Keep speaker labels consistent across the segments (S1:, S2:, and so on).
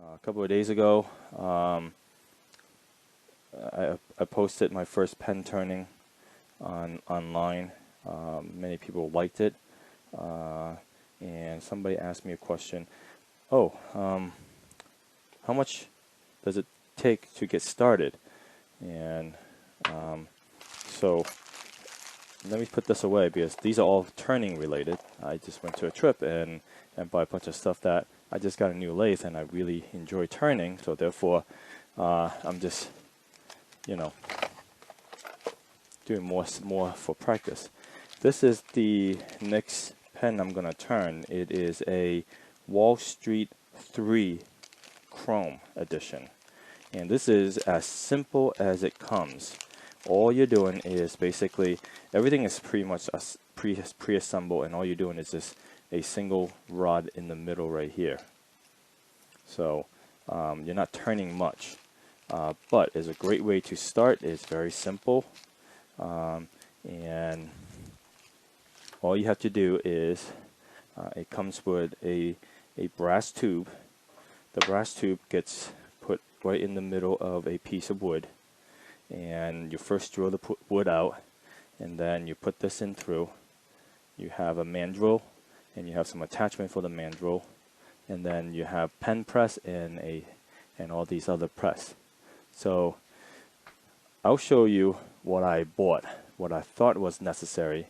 S1: A couple of days ago, I posted my first pen turning online. Many people liked it, and somebody asked me a question. Oh, how much does it take to get started? And so let me put this away because these are all turning related. I just went to a trip and bought a bunch of stuff that I just got a new lathe and I really enjoy turning. So therefore, I'm just, doing more for practice. This is the next pen I'm gonna turn. It is a Wall Street 3 Chrome edition. And this is as simple as it comes. All you're doing is basically, everything is pretty much pre-assembled, and all you're doing is just a single rod in the middle right here. So you're not turning much, but it's a great way to start. It's very simple, and all you have to do is, it comes with a brass tube. The brass tube gets put right in the middle of a piece of wood, and you first drill the wood out, and then you put this in through. You have a mandrel, and you have some attachment for the mandrel, and then you have pen press and all these other press. So I'll show you what I bought, what I thought was necessary,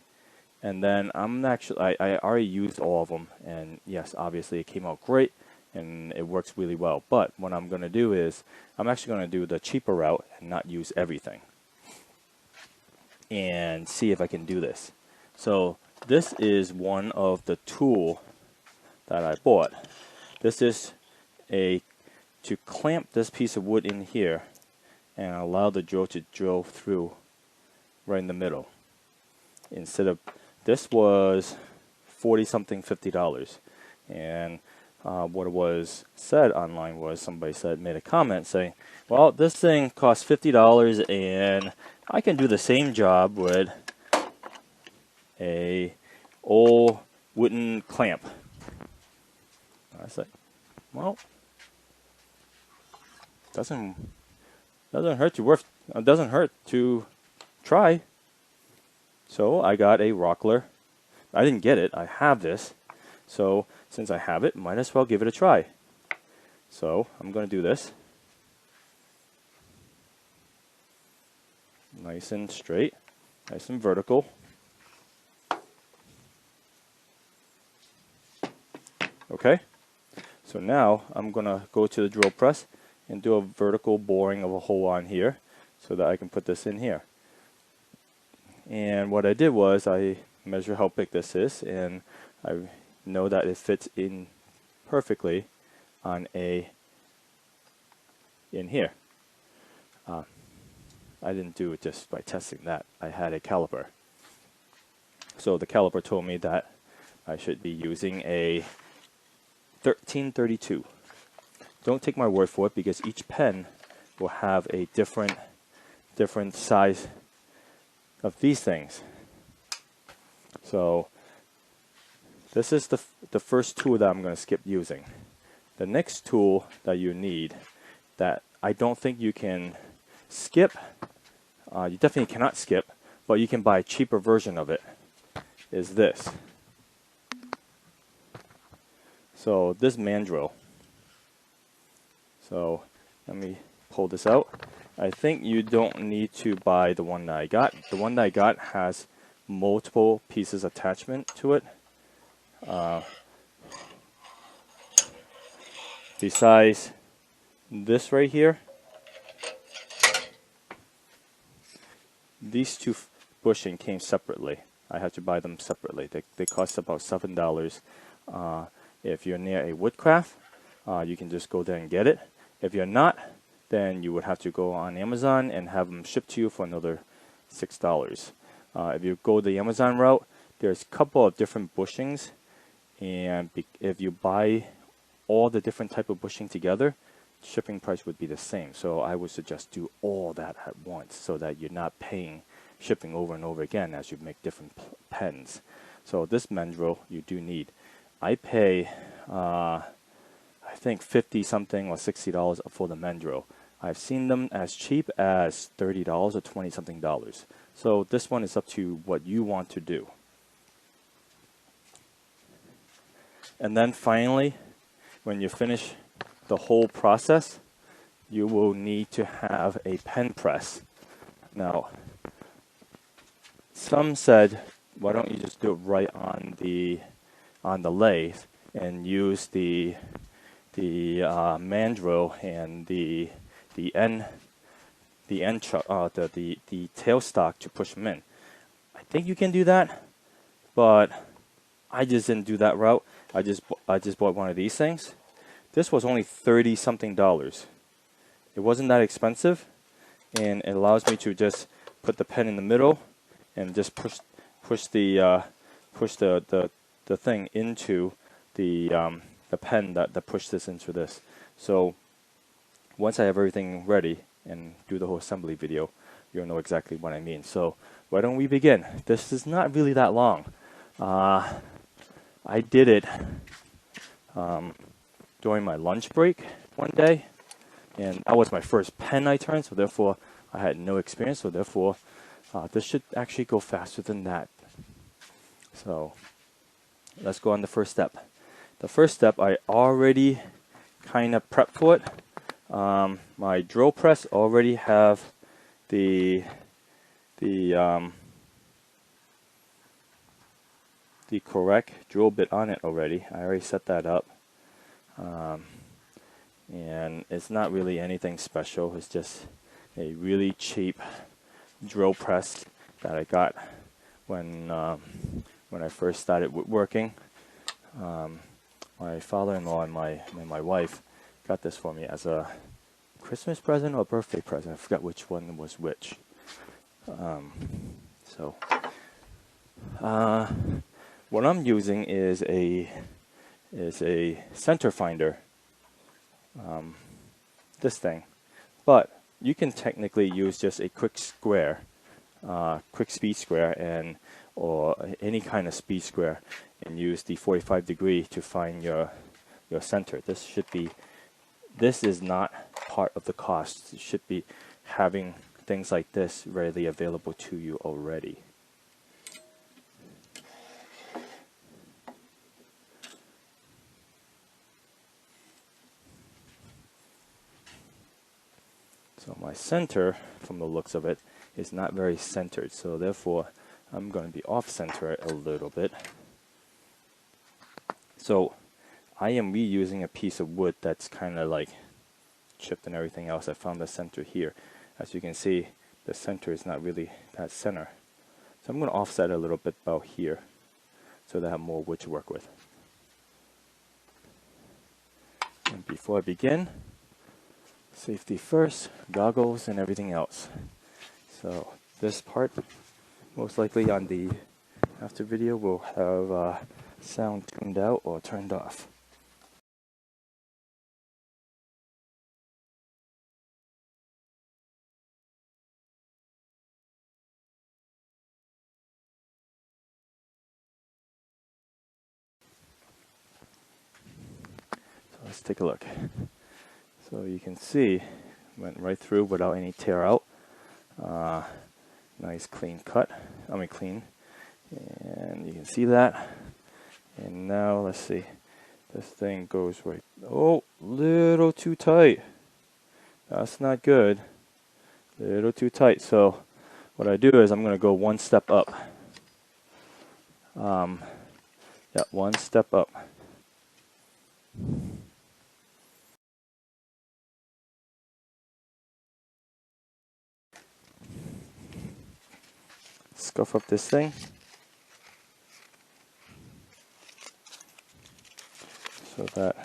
S1: and then I already used all of them, and yes, obviously it came out great and it works really well. But what I'm going to do is I'm actually going to do the cheaper route and not use everything and see if I can do this. So this is one of the tool that I bought. This is to clamp this piece of wood in here and allow the drill to drill through right in the middle. Instead of, this was 40 something, $50, and what it was said online was, somebody made a comment saying, well, this thing costs $50 and I can do the same job with a old wooden clamp. I said, well, doesn't hurt to try. So I got a Rockler. I didn't get it, I have this. So since I have it, might as well give it a try. So I'm going to do this. Nice and straight, nice and vertical. Okay, so now I'm going to go to the drill press and do a vertical boring of a hole on here so that I can put this in here. And what I did was I measured how big this is, and I know that it fits in perfectly on in here. I didn't do it just by testing that. I had a caliper. So the caliper told me that I should be using a 1332. Don't take my word for it, because each pen will have a different size of these things. So this is the first tool that I'm going to skip using. The next tool that you need, that I don't think you can skip, you definitely cannot skip, but you can buy a cheaper version of it, is this. So this mandrel. So let me pull this out. I think you don't need to buy the one that I got. The one that I got has multiple pieces attachment to it. Besides this right here, these two bushing came separately. I had to buy them separately. They cost about $7. If you're near a Woodcraft, you can just go there and get it. If you're not, then you would have to go on Amazon and have them shipped to you for another $6. If you go the Amazon route, there's a couple of different bushings, and if you buy all the different type of bushing together, shipping price would be the same. So I would suggest do all that at once so that you're not paying shipping over and over again as you make different pens. So this mandrel you do need. I pay, I I think 50 something or $60 for the mandrel. I've seen them as cheap as $30 or 20 something dollars. So this one is up to what you want to do. And then finally, when you finish the whole process, you will need to have a pen press. Now, some said, why don't you just do it right on the lathe and use the mandrel and the tailstock to push them in. I think you can do that, but I just didn't do that route. I just bought one of these things. This was only $30 something. It wasn't that expensive, and it allows me to just put the pen in the middle and just push the thing into the pen that push this into this. So once I have everything ready and do the whole assembly video, you'll know exactly what I mean. So why don't we begin? This is not really that long. I did it during my lunch break one day, and that was my first pen I turned, so therefore I had no experience, so therefore this should actually go faster than that. So let's go on the first step. The first step I already kind of prepped for it. My drill press already have the correct drill bit on it already. I already set that up. And it's not really anything special. It's just a really cheap drill press that I got when I first started woodworking. My father-in-law and my wife got this for me as a Christmas present or birthday present. I forgot which one was which. What I'm using is a center finder. This thing, but you can technically use just a quick speed square, or any kind of speed square, and use the 45 degree to find your center. This is not part of the cost. You should be having things like this readily available to you already. So my center, from the looks of it, is not very centered. So therefore, I'm going to be off-center a little bit. So I am reusing a piece of wood that's kind of like chipped and everything else. I found the center here. As you can see, the center is not really that center. So I'm going to offset a little bit about here so that I have more wood to work with. And before I begin, safety first, goggles and everything else. So this part, most likely on the after video, will have sound tuned out or turned off. So let's take a look. So you can see, went right through without any tear out. Nice clean cut. Clean. And you can see that. And now let's see. This thing goes right. Oh, little too tight. That's not good. Little too tight. So what I do is I'm going to go one step up. Yeah, one step up. Scuff up this thing. So that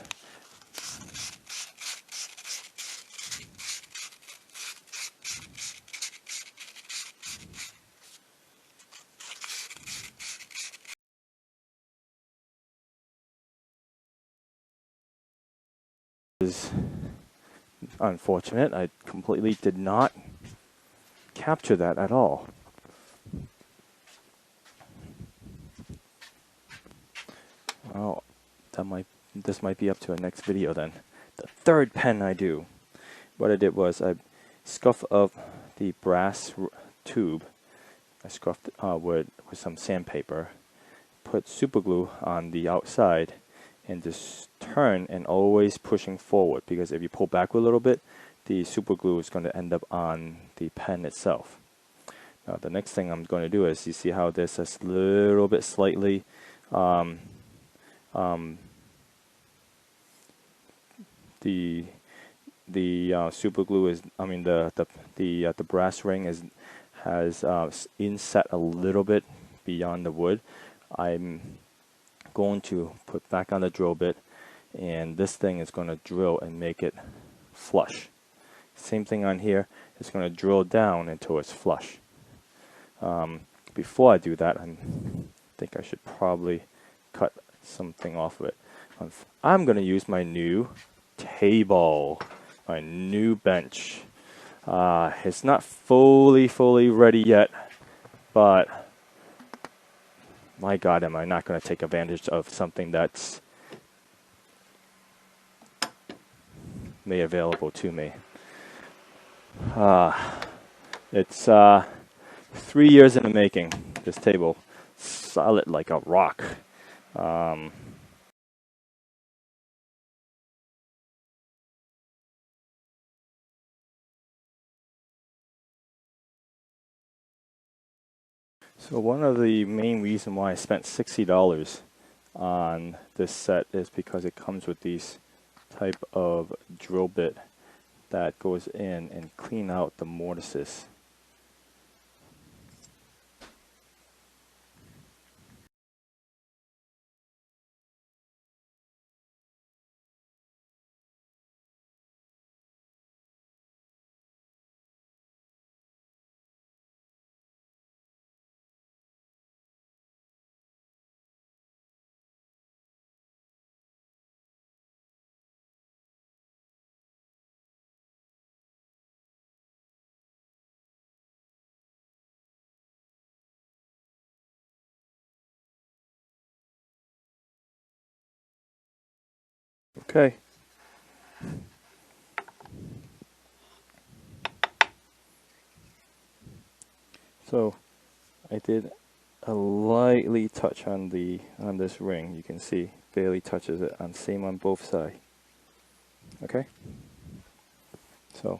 S1: is unfortunate. I completely did not capture that at all. Well, that might this might be up to a next video then. The third pen I do. What I did was I scuffed up the brass tube. I scuffed with some sandpaper, put super glue on the outside, and just turn and always pushing forward, because if you pull back a little bit, the super glue is going to end up on the pen itself. Now the next thing I'm going to do is, you see how this is a little bit slightly the super glue is, I mean the brass ring has inset a little bit beyond the wood. I'm going to put back on the drill bit, and this thing is going to drill and make it flush. Same thing on here, it's going to drill down until it's flush. Before I do that, I think I should probably cut something off of it. I'm going to use my new table, my new bench. It's not fully ready yet, but my God, am I not going to take advantage of something that's made available to me. It's 3 years in the making, this table. Solid like a rock. So one of the main reasons why I spent $60 on this set is because it comes with these type of drill bit that goes in and clean out the mortises. Okay. So I did a lightly touch on this ring. You can see barely touches it, and same on both sides. Okay. So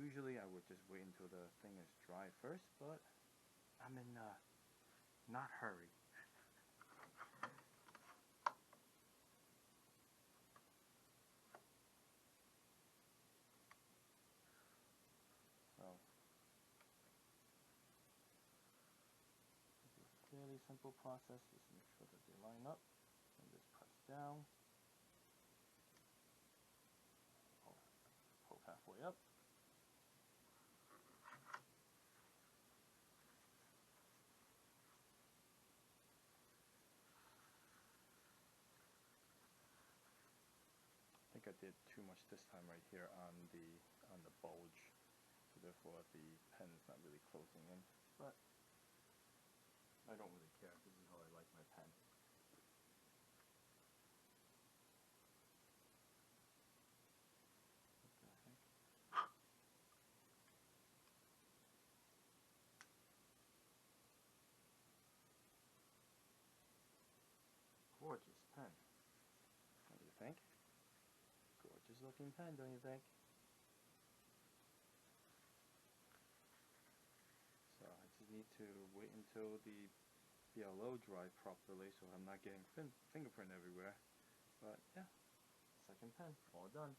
S1: Usually I would just wait until the thing is dry first, but I'm in not hurry. So it's a fairly simple process. Just make sure that they line up and just press down. Poke halfway up. I think I did too much this time right here on the bulge, so therefore the pen is not really closing in. But I don't really care. This is how I like my pen. What the heck? Gorgeous pen. What do you think? Gorgeous looking pen, don't you think? So I just need to wait until the BLO dry properly so I'm not getting fingerprint everywhere. But yeah, second pen, all done.